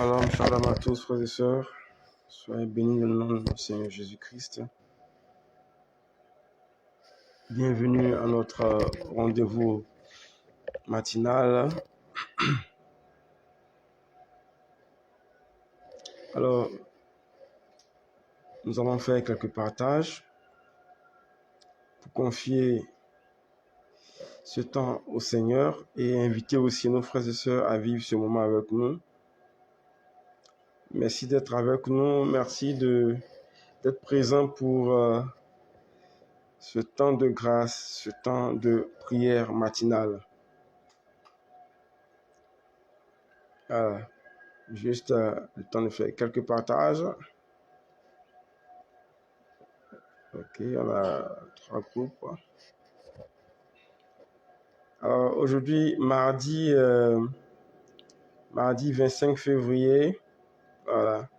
Shalom, shalom à tous, frères et sœurs. Soyez bénis dans le nom de notre Seigneur Jésus-Christ. Bienvenue à notre rendez-vous matinal. Alors, nous allons faire quelques partages pour confier ce temps au Seigneur et inviter aussi nos frères et sœurs à vivre ce moment avec nous. Merci d'être avec nous. Merci d'être présent pour ce temps de grâce, ce temps de prière matinale. Juste le temps de faire quelques partages. Ok, on a 3 groupes. Alors aujourd'hui, mardi 25 février, voilà.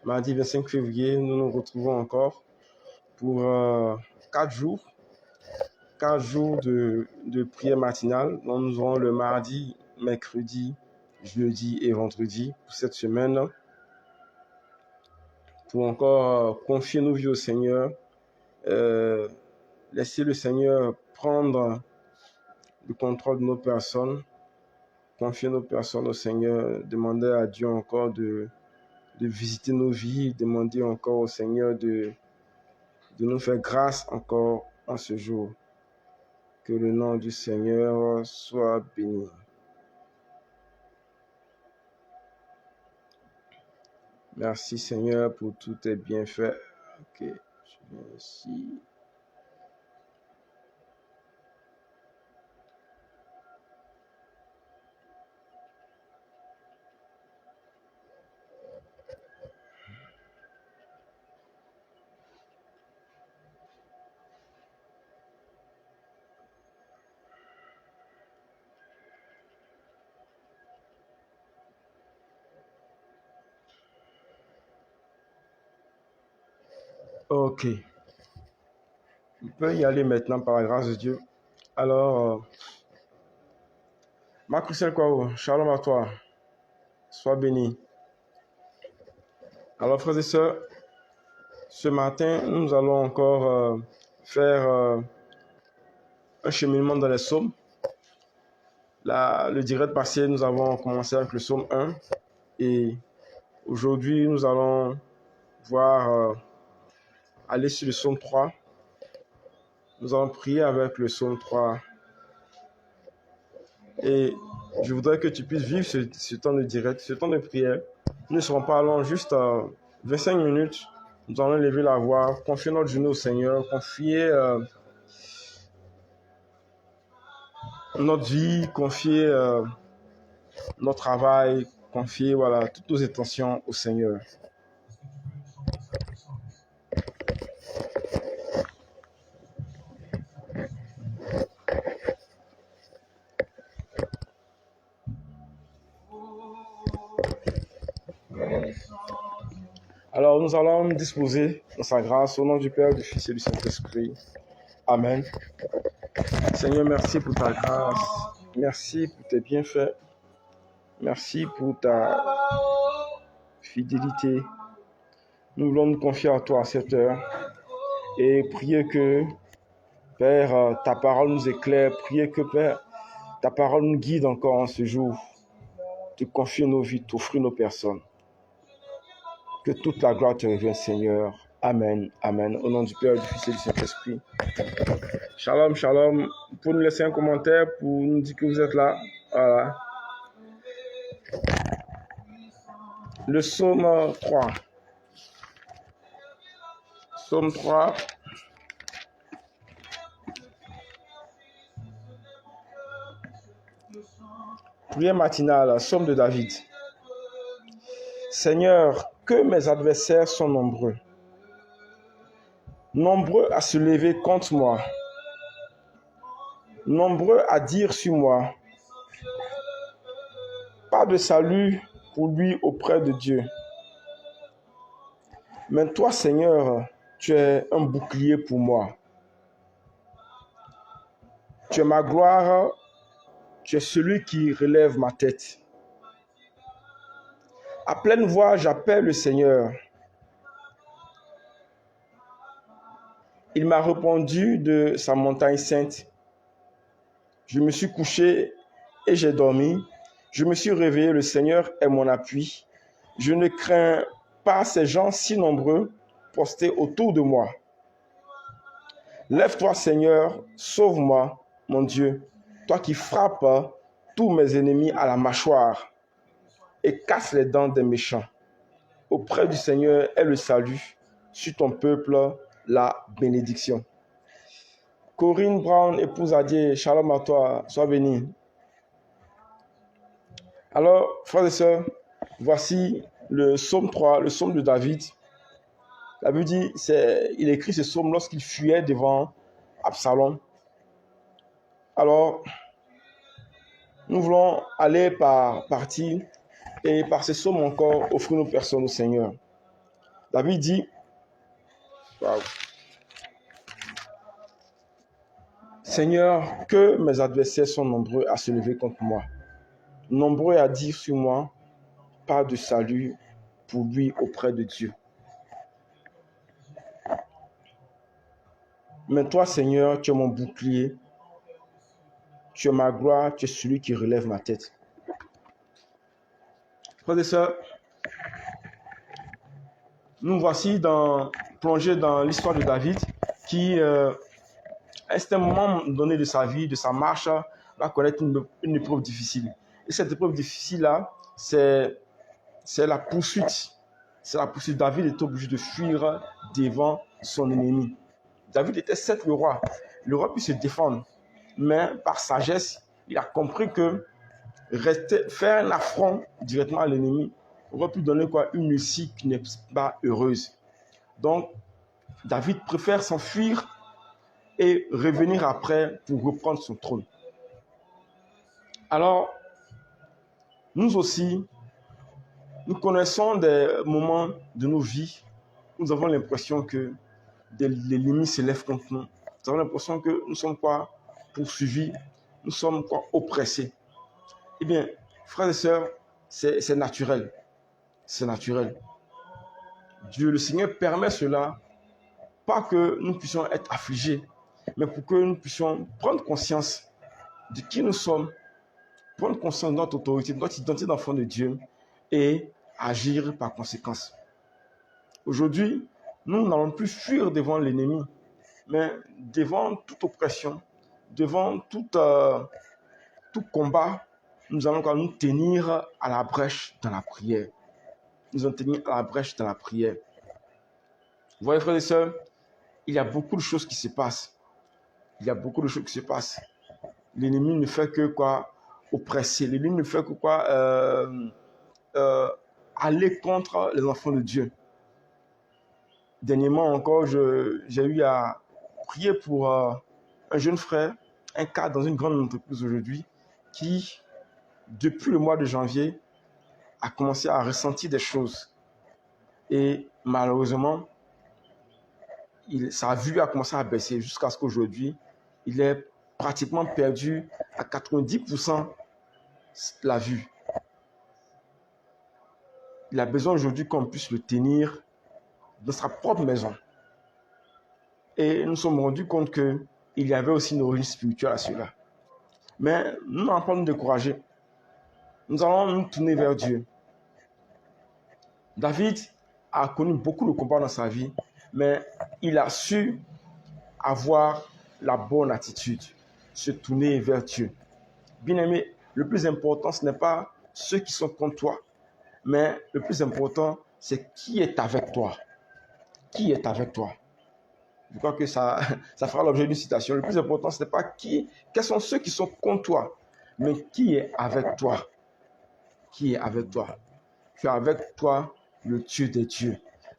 Mardi 25 février, nous nous retrouvons encore pour 4 jours. 4 jours de prière matinale. Donc nous aurons le mardi, mercredi, jeudi et vendredi pour cette semaine. Pour encore confier nos vies au Seigneur. Laisser le Seigneur prendre le contrôle de nos personnes, confier nos personnes au Seigneur, demander à Dieu encore de visiter nos vies, demander encore au Seigneur de nous faire grâce encore en ce jour. Que le nom du Seigneur soit béni. Merci Seigneur pour tous tes bienfaits. Ok, je viens ici. Ok. On peut y aller maintenant par la grâce de Dieu. Alors, Marc-Christelle Kwao, shalom à toi. Sois béni. Alors, frères et sœurs, ce matin, nous allons encore faire un cheminement dans les psaumes. Le direct passé, nous avons commencé avec le psaume 1 et aujourd'hui, nous allons voir aller sur le psaume 3. Nous allons prier avec le psaume 3 et je voudrais que tu puisses vivre ce temps de direct, ce temps de prière. Nous ne serons pas longs, juste 25 minutes. Nous allons lever la voix, confier notre journée au Seigneur, confier notre vie, confier notre travail, confier toutes nos intentions au Seigneur. Alors nous allons nous disposer dans sa grâce au nom du Père, du Fils et du Saint-Esprit. Amen. Seigneur, merci pour ta grâce. Merci pour tes bienfaits. Merci pour ta fidélité. Nous voulons nous confier à toi à cette heure et prier que, Père, ta parole nous éclaire. Prier que, Père, ta parole nous guide encore en ce jour. Te confier nos vies, t'offrir nos personnes. Que toute la gloire te revienne, Seigneur. Amen. Amen. Au nom du Père, du Fils et du Saint-Esprit. Shalom, shalom. Vous pouvez nous laisser un commentaire pour nous dire que vous êtes là. Voilà. Le psaume 3. Psaume 3. Prière matinale, psaume de David. Seigneur, que mes adversaires sont nombreux. Nombreux à se lever contre moi. Nombreux à dire sur moi. Pas de salut pour lui auprès de Dieu. Mais toi, Seigneur, tu es un bouclier pour moi. Tu es ma gloire, tu es celui qui relève ma tête. À pleine voix, j'appelle le Seigneur. Il m'a répondu de sa montagne sainte. Je me suis couché et j'ai dormi. Je me suis réveillé, le Seigneur est mon appui. Je ne crains pas ces gens si nombreux postés autour de moi. Lève-toi, Seigneur, sauve-moi, mon Dieu, toi qui frappes tous mes ennemis à la mâchoire et casse les dents des méchants. Auprès du Seigneur est le salut, sur ton peuple, la bénédiction. Corinne Brown, épouse Adier, shalom à toi, sois bénie. Alors, frères et sœurs, voici le psaume 3, le psaume de David. La Bible dit, il écrit ce psaume lorsqu'il fuyait devant Absalom. Alors, nous voulons aller par partie et par ce psaume encore offrir nos personnes au Seigneur. David dit, wow, Seigneur, que mes adversaires sont nombreux à se lever contre moi, nombreux à dire sur moi, pas de salut pour lui auprès de Dieu. Mais toi, Seigneur, tu es mon bouclier, tu es ma gloire, tu es celui qui relève ma tête. Frères et sœurs, nous voici plongés dans l'histoire de David qui, à un moment donné de sa vie, de sa marche, va connaître une épreuve difficile. Et cette épreuve difficile-là, c'est la poursuite. C'est la poursuite. David est obligé de fuir devant son ennemi. David était certes le roi. Le roi peut se défendre. Mais par sagesse, il a compris que faire un affront directement à l'ennemi aurait pu donner une issue qui n'est pas heureuse. Donc, David préfère s'enfuir et revenir après pour reprendre son trône. Alors, nous aussi, nous connaissons des moments de nos vies où nous avons l'impression que l'ennemi se lève contre nous. Nous avons l'impression que nous sommes poursuivis, nous sommes oppressés. Eh bien, frères et sœurs, c'est naturel. C'est naturel. Dieu, le Seigneur, permet cela, pas que nous puissions être affligés, mais pour que nous puissions prendre conscience de qui nous sommes, prendre conscience de notre autorité, de notre identité d'enfant de Dieu et agir par conséquence. Aujourd'hui, nous n'allons plus fuir devant l'ennemi, mais devant toute oppression, devant tout combat, nous allons nous tenir à la brèche dans la prière. Nous allons tenir à la brèche dans la prière. Vous voyez, frères et sœurs, il y a beaucoup de choses qui se passent. Il y a beaucoup de choses qui se passent. L'ennemi ne fait que oppresser. L'ennemi ne fait que aller contre les enfants de Dieu. Dernièrement encore, j'ai eu à prier pour un jeune frère, un cadre dans une grande entreprise aujourd'hui, qui, depuis le mois de janvier, a commencé à ressentir des choses. Et malheureusement, sa vue a commencé à baisser jusqu'à ce qu'aujourd'hui, il ait pratiquement perdu à 90% la vue. Il a besoin aujourd'hui qu'on puisse le tenir dans sa propre maison. Et nous nous sommes rendus compte qu'il y avait aussi une origine spirituelle à cela. Mais nous n'allons pas nous décourager. Nous allons nous tourner vers Dieu. David a connu beaucoup de combats dans sa vie, mais il a su avoir la bonne attitude, se tourner vers Dieu. Bien-aimé, le plus important, ce n'est pas ceux qui sont contre toi, mais le plus important, c'est qui est avec toi. Qui est avec toi? Je crois que ça fera l'objet d'une citation. Le plus important, ce n'est pas quels sont ceux qui sont contre toi, mais qui est avec toi. Qui est avec toi? Tu as avec toi le Dieu des dieux.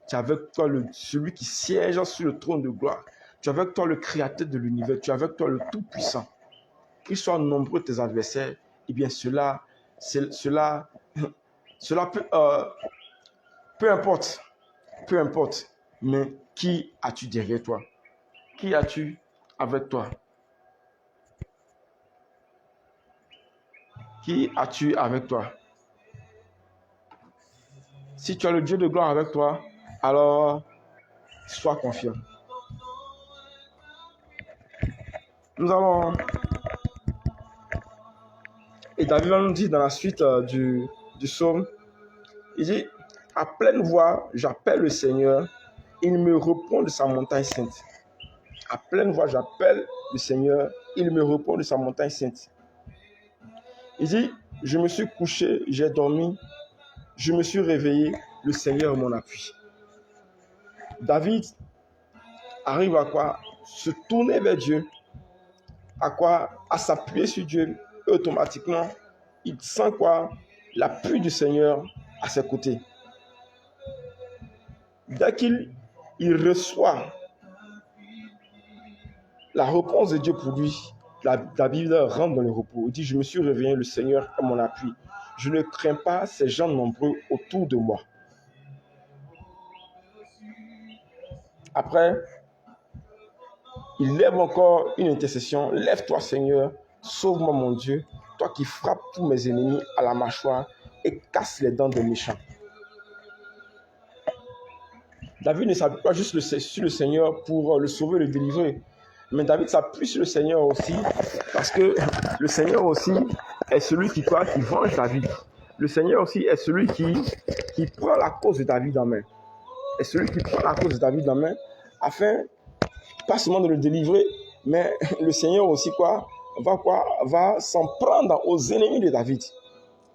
Tu as avec toi celui qui siège sur le trône de gloire. Tu as avec toi le créateur de l'univers. Tu as avec toi le Tout-Puissant. Qu'ils soient nombreux tes adversaires, eh bien cela peu importe. Peu importe. Mais qui as-tu derrière toi? Qui as-tu avec toi? Qui as-tu avec toi? Si tu as le Dieu de gloire avec toi, alors sois confiant. Nous allons... Et David nous dit dans la suite du psaume, il dit, à pleine voix, j'appelle le Seigneur, il me répond de sa montagne sainte. À pleine voix, j'appelle le Seigneur, il me répond de sa montagne sainte. Il dit, je me suis couché, j'ai dormi, je me suis réveillé, le Seigneur est mon appui. David arrive à quoi? Se tourner vers Dieu, à quoi? À s'appuyer sur Dieu. Et automatiquement, il sent quoi? L'appui du Seigneur à ses côtés. Dès qu'il reçoit la réponse de Dieu pour lui, David rentre dans le repos. Il dit, je me suis réveillé, le Seigneur est mon appui. Je ne crains pas ces gens nombreux autour de moi. Après, il lève encore une intercession. Lève-toi, Seigneur, sauve-moi, mon Dieu, toi qui frappes tous mes ennemis à la mâchoire et casse les dents des méchants. David ne s'appuie pas juste sur le Seigneur pour le sauver, le délivrer. Mais David s'appuie sur le Seigneur aussi parce que le Seigneur aussi est celui qui venge David. Le Seigneur aussi est celui qui prend la cause de David en main. Est celui qui prend la cause de David en main afin, pas seulement de le délivrer, mais le Seigneur aussi va s'en prendre aux ennemis de David.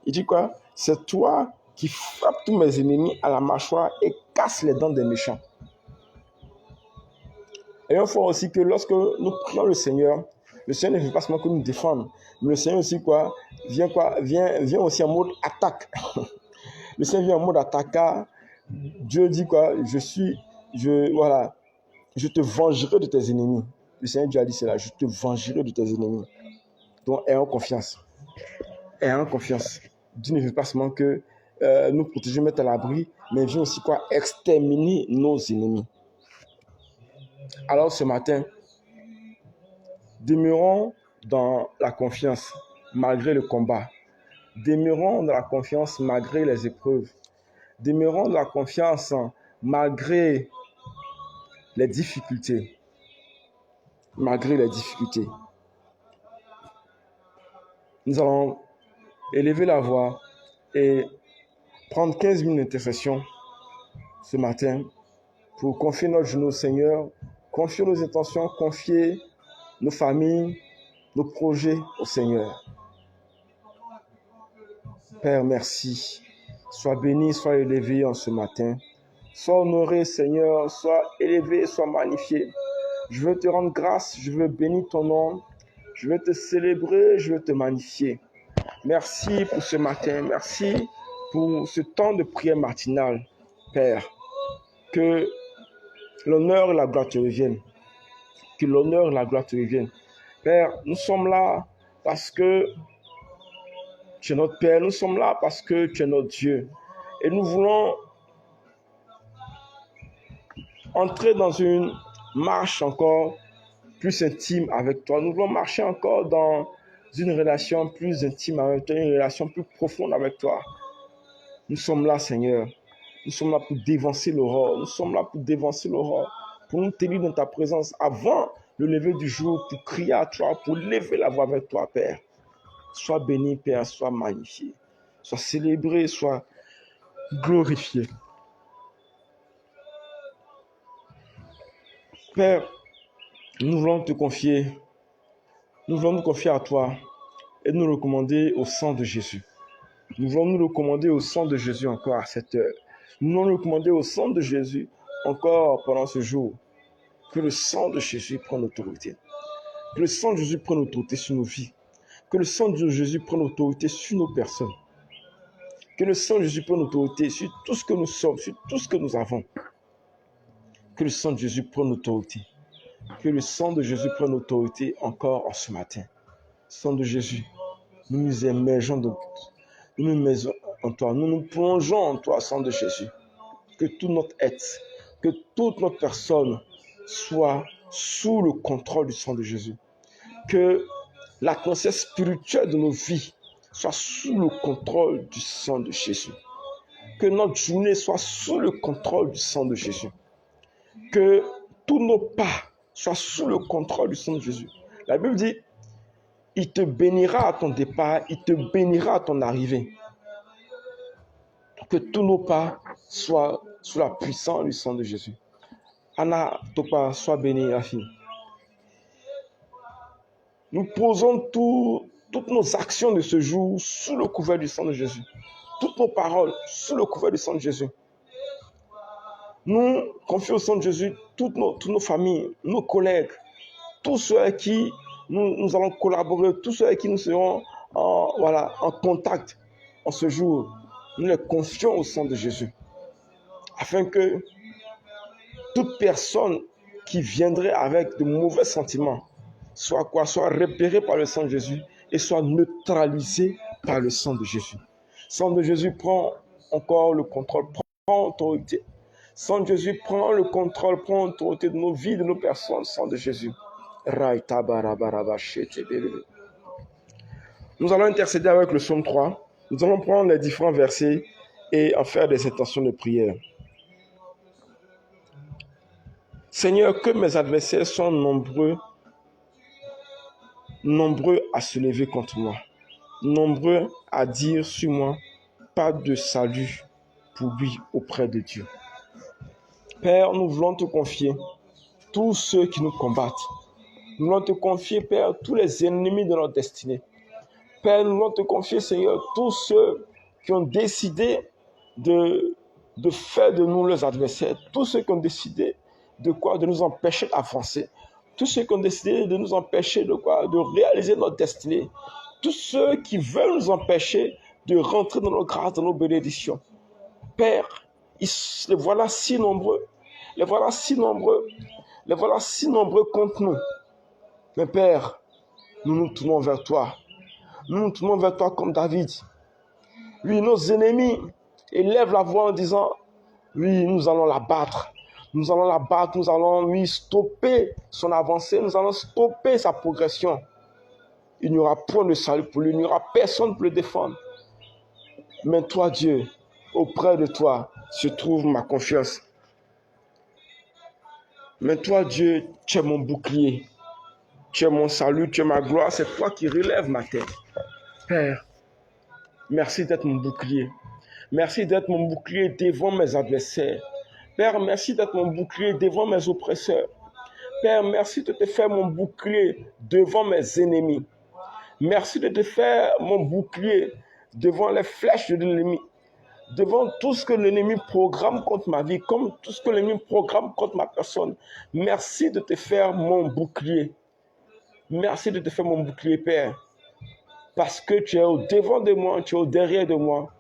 Il dit quoi? C'est toi qui frappes tous mes ennemis à la mâchoire et casse les dents des méchants. Et il faut aussi que lorsque nous prions le Seigneur ne veut pas seulement que nous défendre, mais le Seigneur aussi vient aussi en mode attaque. Le Seigneur vient en mode attaque. Dieu dit quoi? Je te vengerai de tes ennemis. Le Seigneur Dieu a dit cela, je te vengerai de tes ennemis. Donc, ayons confiance. Ayons confiance. Dieu ne veut pas seulement que nous protéger, mettre à l'abri, mais vient aussi exterminer nos ennemis. Alors ce matin, demeurons dans la confiance malgré le combat. Demeurons dans la confiance malgré les épreuves. Demeurons dans la confiance malgré les difficultés. Malgré les difficultés. Nous allons élever la voix et prendre 15 minutes d'intercession ce matin pour confier notre genou au Seigneur, confier nos intentions, confier nos familles, nos projets au Seigneur. Père, merci. Sois béni, sois élevé en ce matin. Sois honoré, Seigneur, sois élevé, sois magnifié. Je veux te rendre grâce, je veux bénir ton nom, je veux te célébrer, je veux te magnifier. Merci pour ce matin, merci pour ce temps de prière matinale, Père. Que l'honneur et la gloire te reviennent. Que l'honneur et la gloire te reviennent. Père, nous sommes là parce que tu es notre Père. Nous sommes là parce que tu es notre Dieu. Et nous voulons entrer dans une marche encore plus intime avec toi. Nous voulons marcher encore dans une relation plus intime avec toi, une relation plus profonde avec toi. Nous sommes là, Seigneur. Nous sommes là pour dévancer l'aurore. Nous sommes là pour dévancer l'aurore. Pour nous tenir dans ta présence avant le lever du jour, pour crier à toi, pour lever la voix avec toi, Père. Sois béni, Père, sois magnifié. Sois célébré, sois glorifié. Père, nous voulons te confier. Nous voulons nous confier à toi et nous recommander au sang de Jésus. Nous voulons nous recommander au sang de Jésus encore à cette heure. Nous voulons nous recommander au sang de Jésus encore pendant ce jour. Que le sang de Jésus prenne autorité. Que le sang de Jésus prenne autorité sur nos vies. Que le sang de Jésus prenne autorité sur nos personnes. Que le sang de Jésus prenne autorité sur tout ce que nous sommes, sur tout ce que nous avons. Que le sang de Jésus prenne autorité. Que le sang de Jésus prenne autorité encore en ce matin. Sang de Jésus, nous nous émergeons de nous nous mettons en toi, nous nous plongeons en toi, sang de Jésus. Que tout notre être, que toute notre personne soit sous le contrôle du sang de Jésus. Que l'atmosphère spirituelle de nos vies soit sous le contrôle du sang de Jésus. que notre journée soit sous le contrôle du sang de Jésus. Que tous nos pas soient sous le contrôle du sang de Jésus. La Bible dit, il te bénira à ton départ, il te bénira à ton arrivée. Que tous nos pas soient sous la puissance du sang de Jésus. Anna, Topa, sois bénie, la fille. Nous posons toutes nos actions de ce jour sous le couvert du sang de Jésus. Toutes nos paroles sous le couvert du sang de Jésus. Nous confions au sang de Jésus toutes nos familles, nos collègues, tous ceux avec qui nous allons collaborer, tous ceux avec qui nous serons en contact en ce jour. Nous les confions au sang de Jésus. Afin que toute personne qui viendrait avec de mauvais sentiments soit repérée par le sang de Jésus et soit neutralisée par le sang de Jésus. Le sang de Jésus prend encore le contrôle, prend autorité. Le sang de Jésus prend le contrôle, prend l'autorité de nos vies, de nos personnes. Le sang de Jésus. Nous allons intercéder avec le psaume 3. Nous allons prendre les différents versets et en faire des intentions de prière. Seigneur, que mes adversaires sont nombreux à se lever contre moi, nombreux à dire sur moi, pas de salut pour lui auprès de Dieu. Père, nous voulons te confier tous ceux qui nous combattent. Nous voulons te confier, Père, tous les ennemis de notre destinée. Père, nous voulons te confier, Seigneur, tous ceux qui ont décidé de faire de nous leurs adversaires, tous ceux qui ont décidé de nous empêcher d'avancer, tous ceux qui ont décidé de nous empêcher de réaliser notre destinée, tous ceux qui veulent nous empêcher de rentrer dans nos grâces, dans nos bénédictions. Père, les voilà si nombreux, les voilà si nombreux contre nous. Mais Père, nous nous tournons vers toi. Nous nous tournons vers toi comme David. Oui, nos ennemis élèvent la voix en disant, oui, nous allons la battre. Nous allons la battre, nous allons lui stopper son avancée, nous allons stopper sa progression. Il n'y aura point de salut pour lui, il n'y aura personne pour le défendre. Mais toi, Dieu, auprès de toi se trouve ma confiance. Mais toi, Dieu, tu es mon bouclier, tu es mon salut, tu es ma gloire, c'est toi qui relèves ma tête. Père, merci d'être mon bouclier. Merci d'être mon bouclier devant mes adversaires. Père, merci d'être mon bouclier devant mes oppresseurs. Père, merci de te faire mon bouclier devant mes ennemis. Merci de te faire mon bouclier devant les flèches de l'ennemi. Devant tout ce que l'ennemi programme contre ma vie, comme tout ce que l'ennemi programme contre ma personne. Merci de te faire mon bouclier. Merci de te faire mon bouclier, Père. Parce que tu es au devant de moi, tu es au derrière de moi.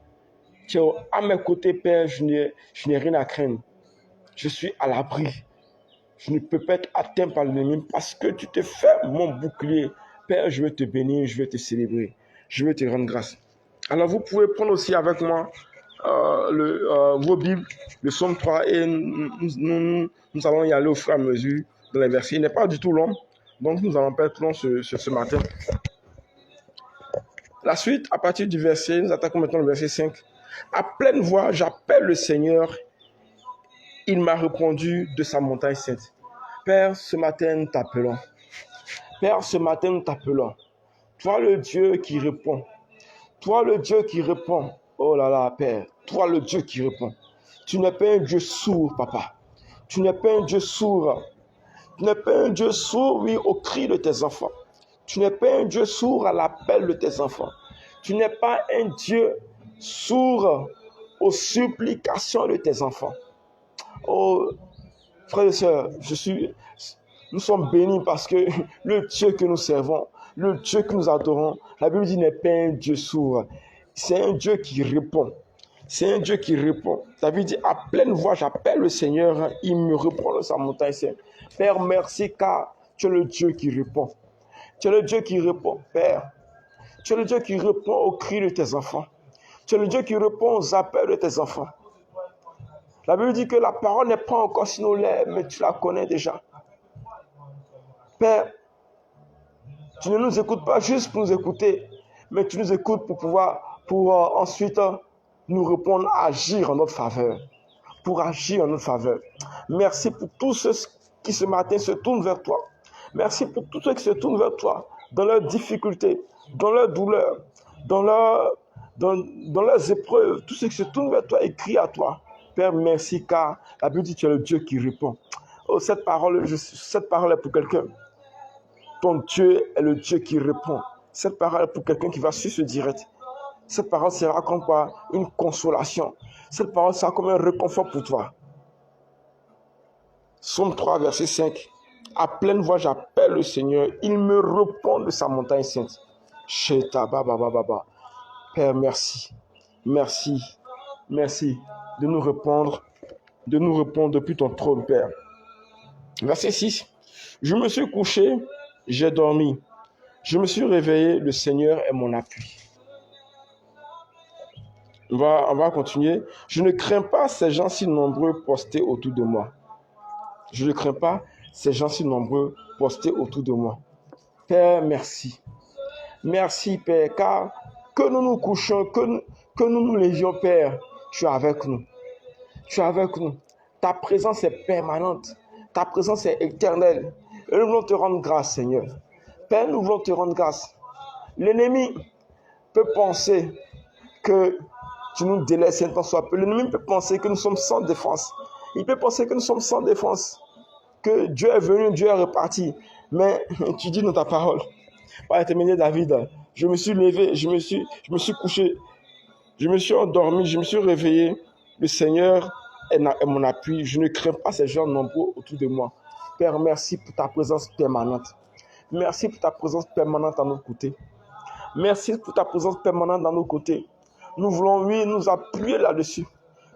Tu es à mes côtés, Père, je n'ai rien à craindre. Je suis à l'abri. Je ne peux pas être atteint par l'ennemi parce que tu te fais mon bouclier. Père, je veux te bénir, je veux te célébrer. Je veux te rendre grâce. Alors, vous pouvez prendre aussi avec moi vos Bibles, le psaume 3, et nous allons y aller au fur et à mesure dans les versets. Il n'est pas du tout long, donc nous allons pas être long ce matin. La suite, à partir du verset, nous attaquons maintenant le verset 5. À pleine voix, j'appelle le Seigneur. Il m'a répondu de sa montagne sainte. Père, ce matin, nous t'appelons. Père, ce matin, nous t'appelons. Toi, le Dieu qui répond. Toi, le Dieu qui répond. Oh là là, Père. Toi, le Dieu qui répond. Tu n'es pas un Dieu sourd, papa. Tu n'es pas un Dieu sourd. Tu n'es pas un Dieu sourd, oui, au cri de tes enfants. Tu n'es pas un Dieu sourd à l'appel de tes enfants. Tu n'es pas un Dieu sourd aux supplications de tes enfants. Oh, frères et sœurs, nous sommes bénis parce que le Dieu que nous servons, le Dieu que nous adorons, la Bible dit n'est pas un Dieu sourd. C'est un Dieu qui répond. C'est un Dieu qui répond. David dit, à pleine voix, j'appelle le Seigneur, il me répond de sa montagne sainte. Père, merci car tu es le Dieu qui répond. Tu es le Dieu qui répond, Père. Tu es le Dieu qui répond aux cris de tes enfants. Tu es le Dieu qui répond aux appels de tes enfants. La Bible dit que la parole n'est pas encore sur nos lèvres, mais tu la connais déjà. Père, tu ne nous écoutes pas juste pour nous écouter, mais tu nous écoutes pour ensuite nous répondre à agir en notre faveur. Pour agir en notre faveur. Merci pour tous ceux qui ce matin se tournent vers toi. Merci pour tous ceux qui se tournent vers toi dans leurs difficultés, dans leurs douleurs, dans leurs épreuves. Tous ceux qui se tournent vers toi et crient à toi. Père, merci car la Bible dit que tu es le Dieu qui répond. Oh, cette parole est pour quelqu'un. Ton Dieu est le Dieu qui répond. Cette parole est pour quelqu'un qui va suivre ce direct. Cette parole sera comme quoi une consolation. Cette parole sera comme un réconfort pour toi. Psaume 3, verset 5. À pleine voix, j'appelle le Seigneur. Il me répond de sa montagne sainte. Père, merci. Merci. Merci de nous répondre depuis ton trône, Père. Verset 6. Je me suis couché, j'ai dormi. Je me suis réveillé, le Seigneur est mon appui. On va continuer. Je ne crains pas ces gens si nombreux postés autour de moi. Je ne crains pas ces gens si nombreux postés autour de moi. Père, merci. Merci, Père, car que nous nous couchions, que nous nous lévions, Père, tu es avec nous. Tu es avec nous. Ta présence est permanente. Ta présence est éternelle. Et nous voulons te rendre grâce, Seigneur. Père, nous voulons te rendre grâce. L'ennemi peut penser que tu nous délaisses un temps soit peu. L'ennemi peut penser que nous sommes sans défense. Il peut penser que nous sommes sans défense. Que Dieu est venu, Dieu est reparti. Mais tu dis dans ta parole, par l'intermédiaire de David, je me suis levé, je me suis couché, je me suis endormi, je me suis réveillé. Le Seigneur est mon appui. Je ne crains pas ces gens nombreux autour de moi. Père, merci pour ta présence permanente. Merci pour ta présence permanente à nos côtés. Merci pour ta présence permanente dans nos côtés. Nous voulons, oui, nous appuyer là-dessus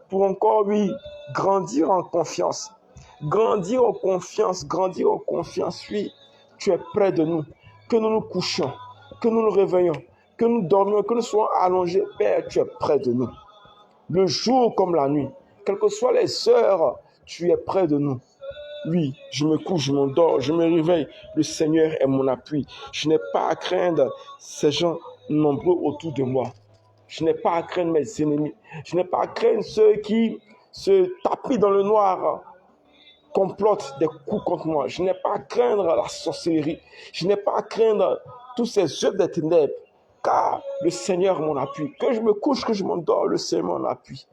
pour encore, oui, grandir en confiance. Grandir en confiance, oui. Tu es près de nous. Que nous nous couchions, que nous nous réveillons, que nous dormions, que nous soyons allongés. Père, tu es près de nous. Le jour comme la nuit, quelles que soient les heures, tu es près de nous. Oui, je me couche, je m'endors, je me réveille. Le Seigneur est mon appui. Je n'ai pas à craindre ces gens nombreux autour de moi. Je n'ai pas à craindre mes ennemis. Je n'ai pas à craindre ceux qui se tapent dans le noir, complotent des coups contre moi. Je n'ai pas à craindre la sorcellerie. Je n'ai pas à craindre tous ces œuvres des ténèbres. Car le Seigneur est mon appui. Que je me couche, que je m'endors, le Seigneur est mon appui.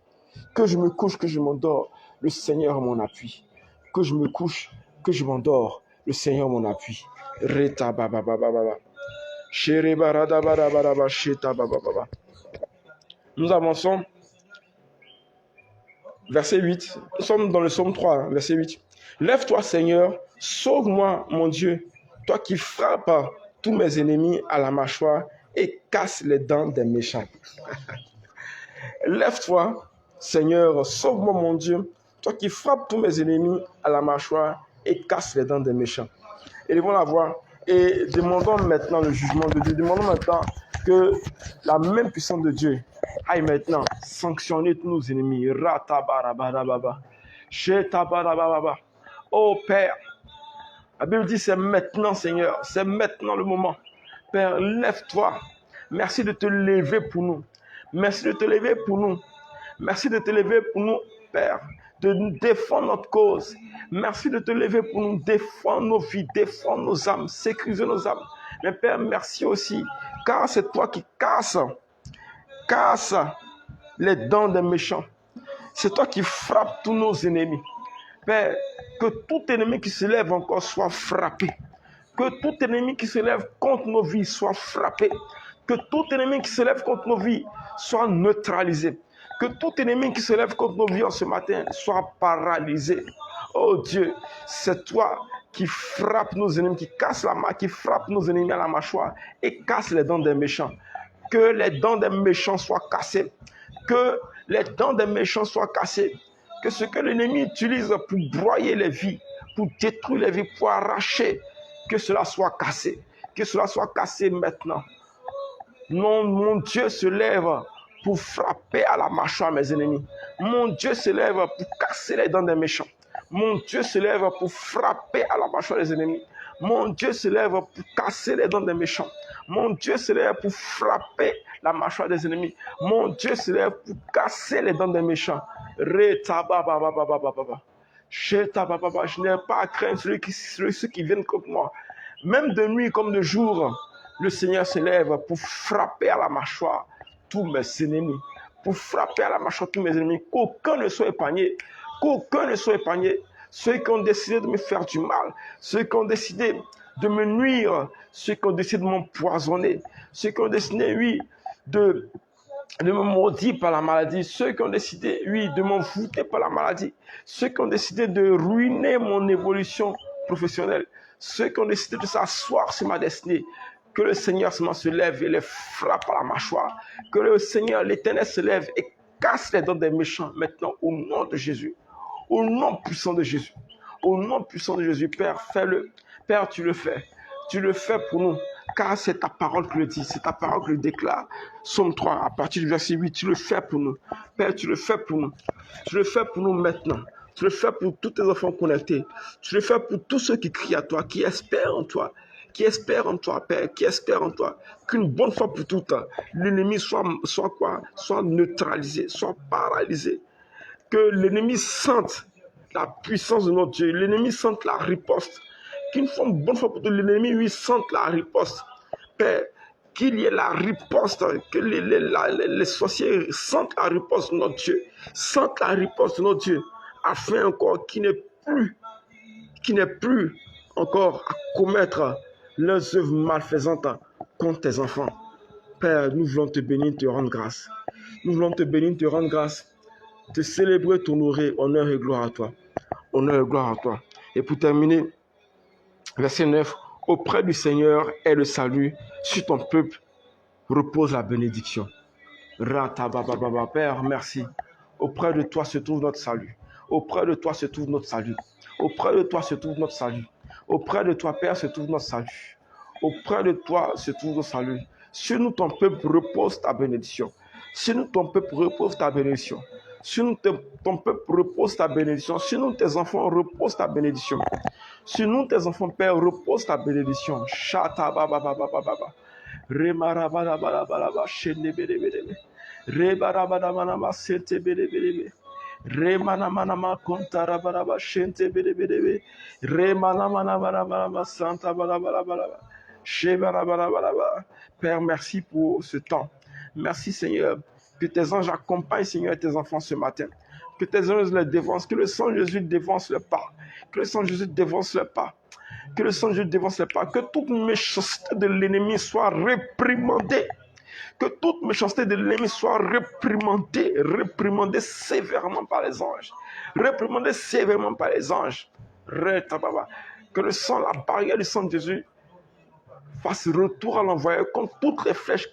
Que je me couche, que je m'endors, le Seigneur est mon appui. Que je me couche, que je m'endors, le Seigneur est mon appui. Reta baba baba baba. Shere barada baba baba sheta baba baba. Nous avançons. Verset 8. Nous sommes dans le psaume 3, verset 8. Lève-toi, Seigneur, sauve-moi, mon Dieu, toi qui frappes tous mes ennemis à la mâchoire et casse les dents des méchants. Lève-toi, Seigneur, sauve-moi, mon Dieu, toi qui frappes tous mes ennemis à la mâchoire et casse les dents des méchants. Élevons la voix et demandons maintenant le jugement de Dieu. Demandons maintenant que la même puissance de Dieu aille maintenant sanctionner tous nos ennemis. Oh Père, la Bible dit c'est maintenant, Seigneur, c'est maintenant le moment. Père, lève-toi. Merci de te lever pour nous. Merci de te lever pour nous. Merci de te lever pour nous, Père, de nous défendre notre cause. Merci de te lever pour nous défendre nos vies, défendre nos âmes, sécuriser nos âmes. Mais Père, merci aussi, car c'est toi qui casse les dents des méchants. C'est toi qui frappes tous nos ennemis. Père, que tout ennemi qui se lève encore soit frappé. Que tout ennemi qui se lève contre nos vies soit frappé. Que tout ennemi qui se lève contre nos vies soit neutralisé. Que tout ennemi qui se lève contre nos vies en ce matin soit paralysé. Oh Dieu, c'est toi qui frappe nos ennemis, qui frappe nos ennemis à la mâchoire et casse les dents des méchants. Que les dents des méchants soient cassées. Que les dents des méchants soient cassées. Que ce que l'ennemi utilise pour broyer les vies, pour détruire les vies, pour arracher, que cela soit cassé. Que cela soit cassé maintenant. Non, mon Dieu se lève pour frapper à la mâchoire mes ennemis. Mon Dieu se lève pour casser les dents des méchants. Mon Dieu se lève pour frapper à la mâchoire des ennemis. Mon Dieu se lève pour casser les dents des méchants. Mon Dieu se lève pour frapper la mâchoire des ennemis. Mon Dieu se lève pour casser les dents des méchants. Je n'ai pas à craindre ceux qui viennent contre moi. Même de nuit comme de jour, le Seigneur se lève pour frapper à la mâchoire tous mes ennemis. Pour frapper à la mâchoire tous mes ennemis. Qu'aucun ne soit épargné. Qu'aucun ne soit épargné. Ceux qui ont décidé de me faire du mal, ceux qui ont décidé de me nuire, ceux qui ont décidé de m'empoisonner, ceux qui ont décidé, oui, de me maudire par la maladie, ceux qui ont décidé, oui, de m'envoûter par la maladie, ceux qui ont décidé de ruiner mon évolution professionnelle, ceux qui ont décidé de s'asseoir sur ma destinée, que le Seigneur se lève et les frappe à la mâchoire, que le Seigneur, l'Éternel, se lève et casse les dents des méchants maintenant au nom de Jésus. Au nom puissant de Jésus. Au nom puissant de Jésus, Père, fais-le. Père, tu le fais. Tu le fais pour nous. Car c'est ta parole qui le dit. C'est ta parole qui le déclare. Somme 3, à partir du verset 8, tu le fais pour nous. Père, tu le fais pour nous. Tu le fais pour nous maintenant. Tu le fais pour tous tes enfants connectés. Tu le fais pour tous ceux qui crient à toi, qui espèrent en toi. Qui espèrent en toi, Père, qui espèrent en toi. Qu'une bonne fois pour toutes, l'ennemi soit neutralisé, soit paralysé. Que l'ennemi sente la puissance de notre Dieu, l'ennemi sente la riposte. Qu'une fois, bonne fois pour tout, l'ennemi, lui, sente la riposte. Père, qu'il y ait la riposte, que les sorciers sentent la riposte de notre Dieu, sentent la riposte de notre Dieu, afin encore qu'il n'ait plus encore à commettre leurs œuvres malfaisantes contre tes enfants. Père, nous voulons te bénir, te rendre grâce. Nous voulons te bénir, te rendre grâce. Te célébrer, t'honorer, honneur et gloire à toi. Honneur et gloire à toi. Et pour terminer, verset 9, auprès du Seigneur est le salut, sur ton peuple repose la bénédiction. Père, merci. Auprès de toi se trouve notre salut. Auprès de toi se trouve notre salut. Auprès de toi se trouve notre salut. Auprès de toi, Père, se trouve notre salut. Auprès de toi se trouve notre salut. Sur nous, ton peuple repose ta bénédiction. Sur nous, ton peuple repose ta bénédiction. Sur nous, ton peuple repose ta bénédiction. Sur nous, tes enfants repose ta bénédiction. Sur nous, tes enfants, Père, repose ta bénédiction. Chata baba baba baba. Remarabarabaraba shenebelebelebe. Rebarabarabaraba sentebelebelebe. Remanamanama kontarabaraba shentebelebelebe. Remanamanabaraba santabarabaraba. Shebarabaraba. Père, merci pour ce temps. Merci, Seigneur. Que tes anges accompagnent, Seigneur, tes enfants ce matin. Que tes anges les dévancent. Que le sang de Jésus dévance le pas. Que le sang de Jésus dévance le pas. Que le sang de Jésus dévance le pas. Que toute méchanceté de l'ennemi soit réprimandée. Que toute méchanceté de l'ennemi soit réprimandée sévèrement par les anges. Réprimandée sévèrement par les anges. Que le sang, la barrière du sang de Jésus fasse retour à l'envoyeur contre toutes les flèches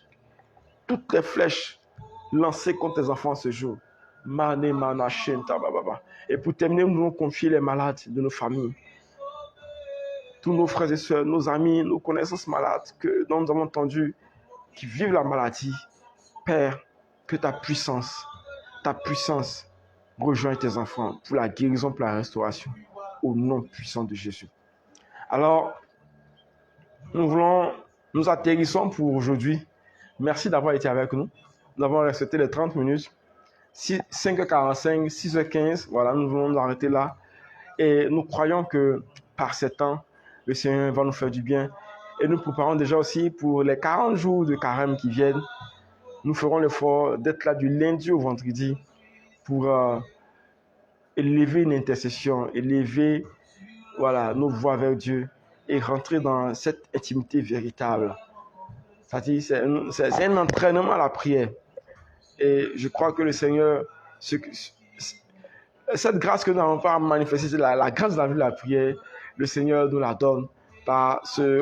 lancées contre tes enfants ce jour. Et pour terminer, nous allons confier les malades de nos familles. Tous nos frères et sœurs, nos amis, nos connaissances malades dont nous avons entendu qui vivent la maladie. Père, que ta puissance rejoigne tes enfants pour la guérison, pour la restauration, au nom puissant de Jésus. Alors, nous atterrissons pour aujourd'hui. Merci d'avoir été avec nous. Nous avons respecté les 30 minutes. 5h45, 6h15, voilà, nous voulons nous arrêter là. Et nous croyons que par ce temps, le Seigneur va nous faire du bien. Et nous préparons déjà aussi pour les 40 jours de carême qui viennent. Nous ferons l'effort d'être là du lundi au vendredi pour élever une intercession, élever nos voix vers Dieu et rentrer dans cette intimité véritable. C'est-à-dire, c'est un entraînement à la prière. Et je crois que le Seigneur, cette grâce que nous n'avons pas manifestée, la grâce de la vie de la prière, le Seigneur nous la donne par ce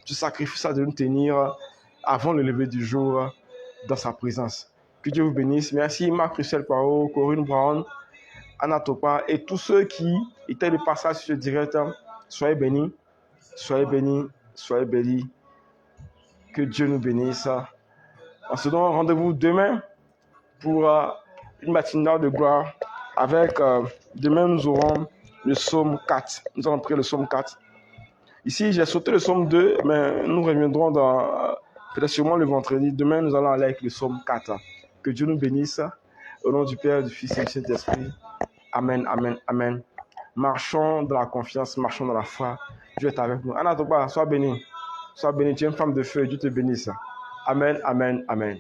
sacrifice de nous tenir avant le lever du jour dans sa présence. Que Dieu vous bénisse. Merci Marc Russell Poirot, Corinne Brown, Anna Topa et tous ceux qui étaient de passage sur ce direct. Soyez bénis, soyez bénis, soyez bénis. Que Dieu nous bénisse. On se donne rendez-vous demain pour une matinale de gloire avec, demain nous aurons le psaume 4. Nous allons prier le psaume 4. Ici, j'ai sauté le psaume 2, mais nous reviendrons peut-être sûrement le vendredi. Demain, nous allons aller avec le psaume 4. Que Dieu nous bénisse. Au nom du Père, du Fils et du Saint-Esprit. Amen, amen, amen. Marchons dans la confiance, marchons dans la foi. Dieu est avec nous. Anna Toba, sois béni. Sois béni. Tu es une femme de feu. Dieu te bénisse. Amen, amen, amen.